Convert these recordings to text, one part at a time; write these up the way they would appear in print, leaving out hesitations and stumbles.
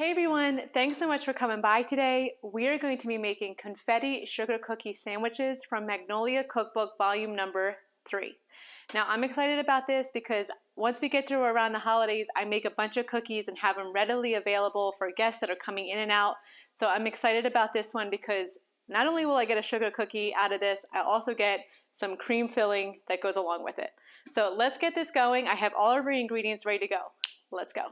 Hey everyone, thanks so much for coming by today. We are going to be making confetti sugar cookie sandwiches from Magnolia Cookbook volume number 3. Now I'm excited about this because once we get to around the holidays, I make a bunch of cookies and have them readily available for guests that are coming in and out. So I'm excited about this one because not only will I get a sugar cookie out of this, I also get some cream filling that goes along with it. So let's get this going. I have all of our ingredients ready to go. Let's go.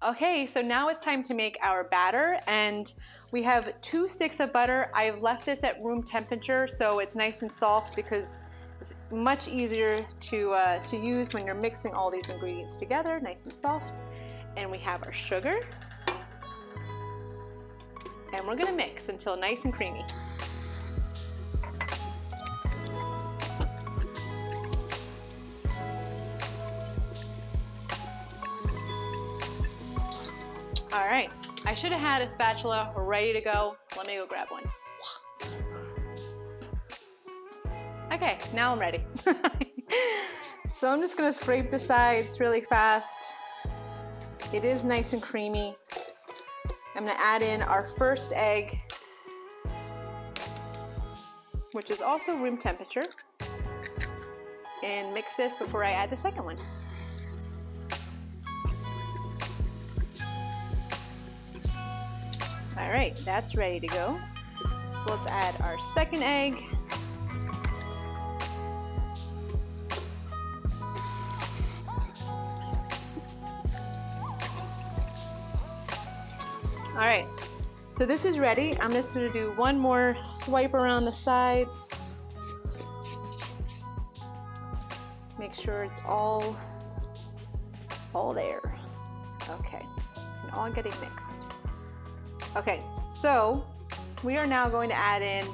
Okay, so now it's time to make our batter, and we have 2 sticks of butter. I've left this at room temperature so it's nice and soft because it's much easier to use when you're mixing all these ingredients together, nice and soft. And we have our sugar, and we're gonna mix until nice and creamy. All right, I should have had a spatula ready to go. Let me go grab one. Okay, now I'm ready. So I'm just gonna scrape the sides really fast. It is nice and creamy. I'm gonna add in our first egg, which is also room temperature, and mix this before I add the second one. All right, that's ready to go. So let's add our second egg. All right, so this is ready. I'm just gonna do one more swipe around the sides. Make sure it's all there. Okay, and all getting mixed. Okay, so we are now going to add in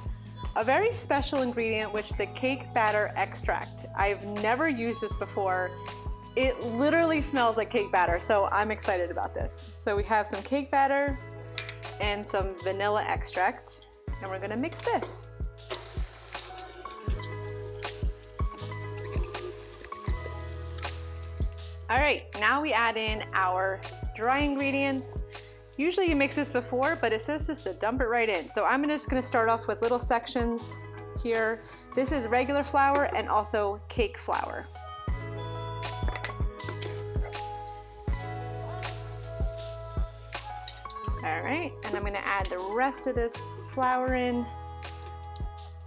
a very special ingredient, which is the cake batter extract. I've never used this before. It literally smells like cake batter, so I'm excited about this. So we have some cake batter and some vanilla extract, and we're gonna mix this. All right, now we add in our dry ingredients. Usually you mix this before, but it says just to dump it right in. So I'm just gonna start off with little sections here. This is regular flour and also cake flour. All right, and I'm gonna add the rest of this flour in.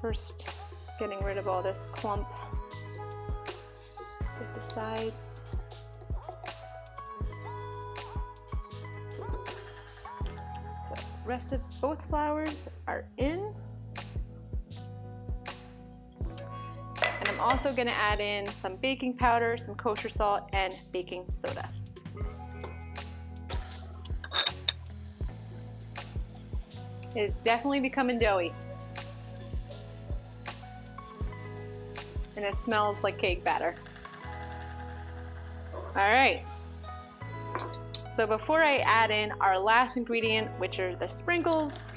First, getting rid of all this clump with the sides. Rest of both flours are in. And I'm also gonna add in some baking powder, some kosher salt, and baking soda. It's definitely becoming doughy. And it smells like cake batter. All right. So before I add in our last ingredient, which are the sprinkles,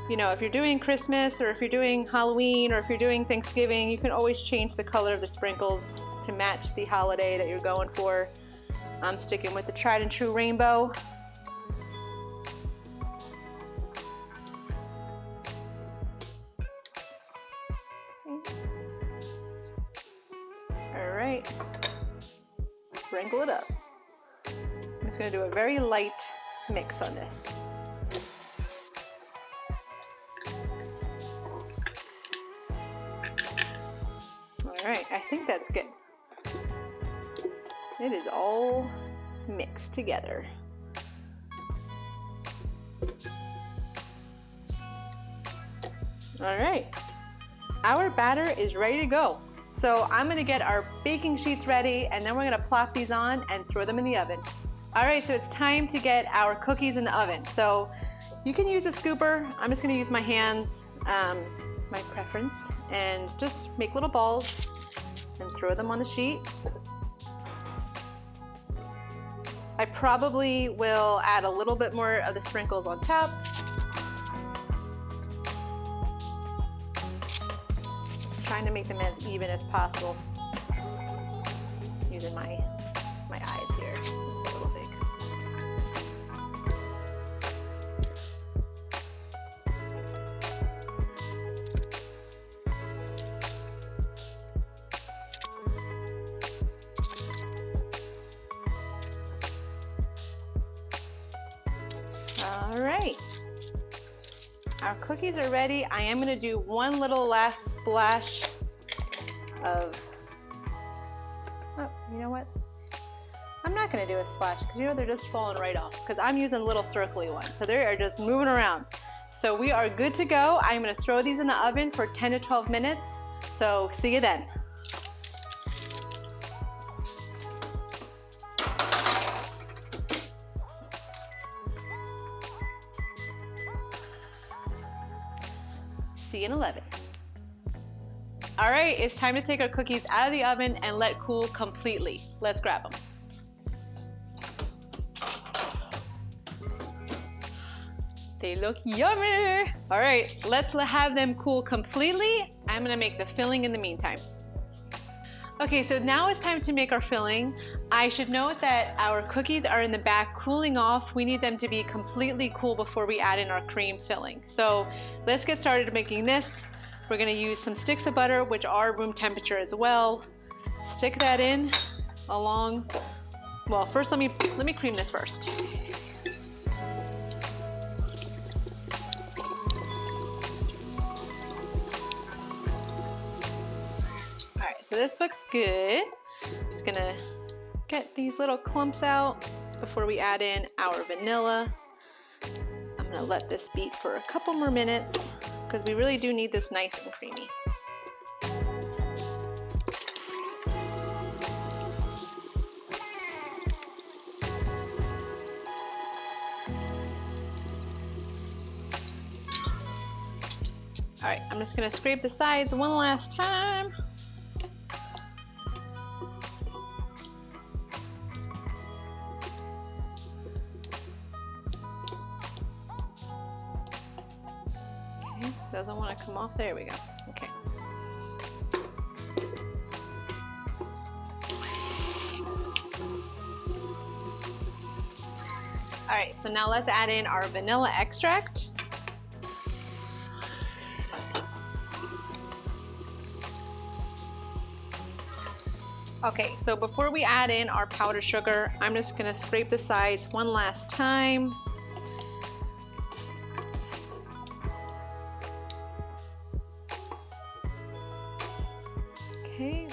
you know, if you're doing Christmas or if you're doing Halloween or if you're doing Thanksgiving, you can always change the color of the sprinkles to match the holiday that you're going for. I'm sticking with the tried and true rainbow. Okay. All right, sprinkle it up. I'm just going to do a very light mix on this. All right, I think that's good. It is all mixed together. All right, our batter is ready to go. So I'm going to get our baking sheets ready, and then we're going to plop these on and throw them in the oven. All right, so it's time to get our cookies in the oven. So you can use a scooper. I'm just gonna use my hands, it's my preference, and just make little balls and throw them on the sheet. I probably will add a little bit more of the sprinkles on top. Trying to make them as even as possible. Using my eyes here. It's a little big. All right. Our cookies are ready. I am going to do one little last splash of, oh, you know what? I'm not going to do a splash because you know they're just falling right off because I'm using little circly ones. So they are just moving around. So we are good to go. I'm going to throw these in the oven for 10 to 12 minutes. So see you then. See you in 11. All right, it's time to take our cookies out of the oven and let cool completely. Let's grab them. They look yummy. All right, let's have them cool completely. I'm gonna make the filling in the meantime. Okay, so now it's time to make our filling. I should note that our cookies are in the back cooling off. We need them to be completely cool before we add in our cream filling. So let's get started making this. We're gonna use some sticks of butter, which are room temperature as well. Stick that in along, well, first let me cream this first. So this looks good. Just gonna get these little clumps out before we add in our vanilla. I'm gonna let this beat for a couple more minutes because we really do need this nice and creamy. All right, I'm just gonna scrape the sides one last time. Doesn't want to come off. There we go. Okay. All right, so now let's add in our vanilla extract. Okay, so before we add in our powdered sugar, I'm just gonna scrape the sides one last time. Okay,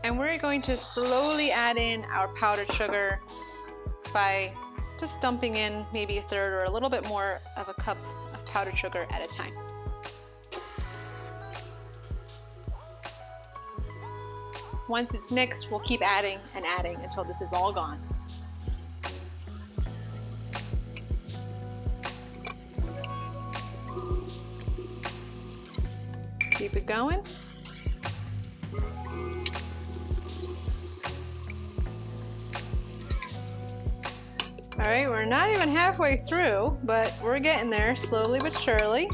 and we're going to slowly add in our powdered sugar by just dumping in maybe a third or a little bit more of a cup of powdered sugar at a time. Once it's mixed, we'll keep adding and adding until this is all gone. Keep it going. All right, we're not even halfway through, but we're getting there slowly but surely.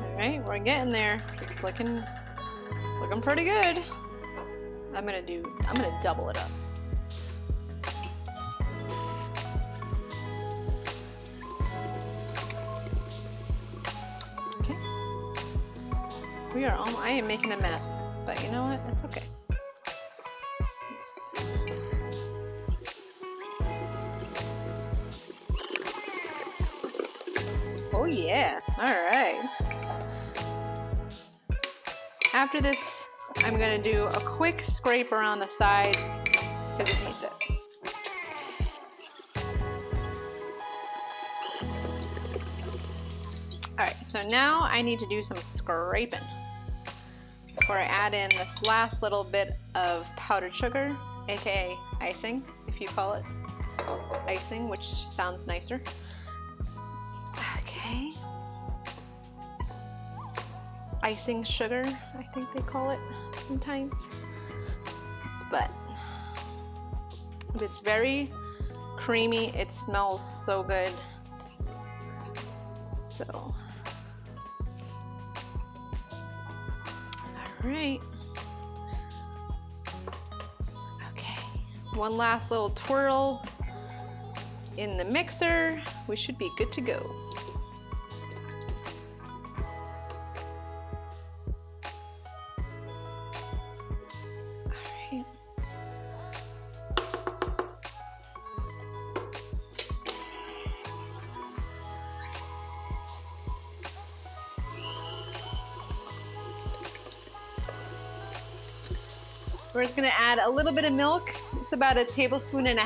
All right, we're getting there. It's looking pretty good. I'm gonna double it up. I am making a mess, but you know what? It's okay. Oh yeah, all right. After this, I'm gonna do a quick scrape around the sides because it needs it. All right, so now I need to do some scraping before I add in this last little bit of powdered sugar, aka icing, if you call it icing, which sounds nicer. Okay. Icing sugar, I think they call it sometimes. But it is very creamy. It smells so good. So, all right. Okay, one last little twirl in the mixer. We should be good to go. We're just gonna add a little bit of milk. It's about 1.5 tablespoons.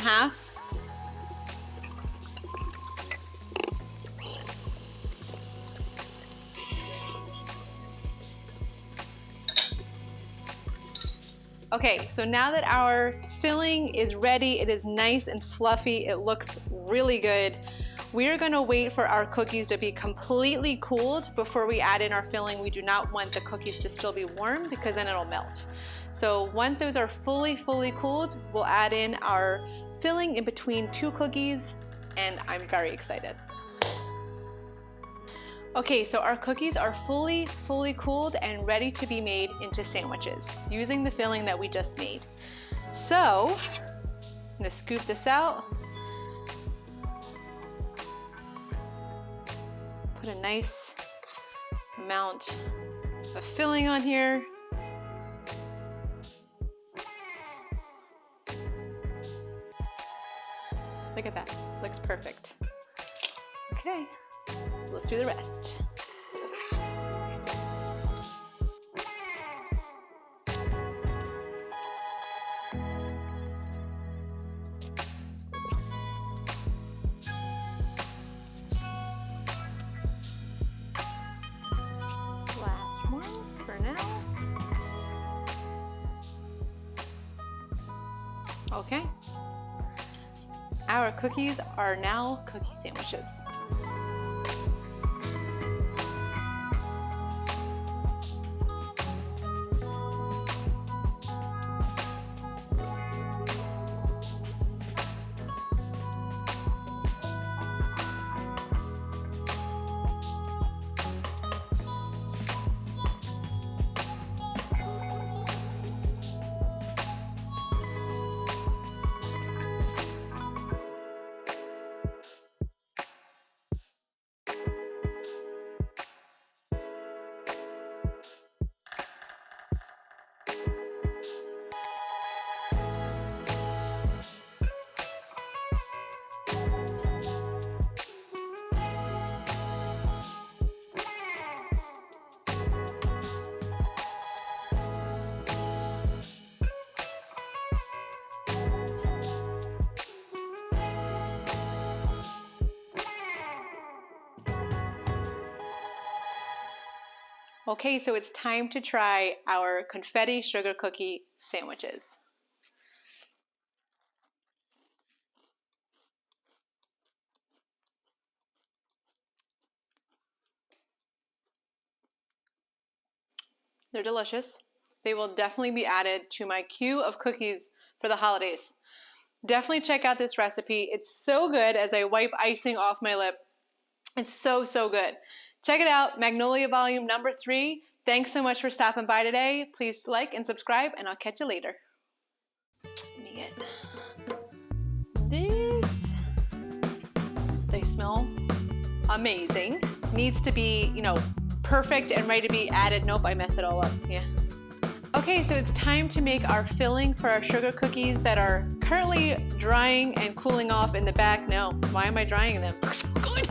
Okay, so now that our filling is ready, it is nice and fluffy, it looks really good. We are gonna wait for our cookies to be completely cooled before we add in our filling. We do not want the cookies to still be warm because then it'll melt. So once those are fully cooled, we'll add in our filling in between 2 cookies, and I'm very excited. Okay, so our cookies are fully cooled and ready to be made into sandwiches using the filling that we just made. So, I'm gonna scoop this out. Put a nice amount of filling on here. Look at that, looks perfect. Okay. Let's do the rest. Last one for now. Okay. Our cookies are now cookie sandwiches. Okay, so it's time to try our confetti sugar cookie sandwiches. They're delicious. They will definitely be added to my queue of cookies for the holidays. Definitely check out this recipe. It's so good as I wipe icing off my lip. It's so good. Check it out, Magnolia volume number 3. Thanks so much for stopping by today. Please like and subscribe, and I'll catch you later. Let me get this. They smell amazing. Needs to be, perfect and ready to be added. Nope, I messed it all up. Yeah. Okay, so it's time to make our filling for our sugar cookies that are currently drying and cooling off in the back. No, why am I drying them? Looks so good.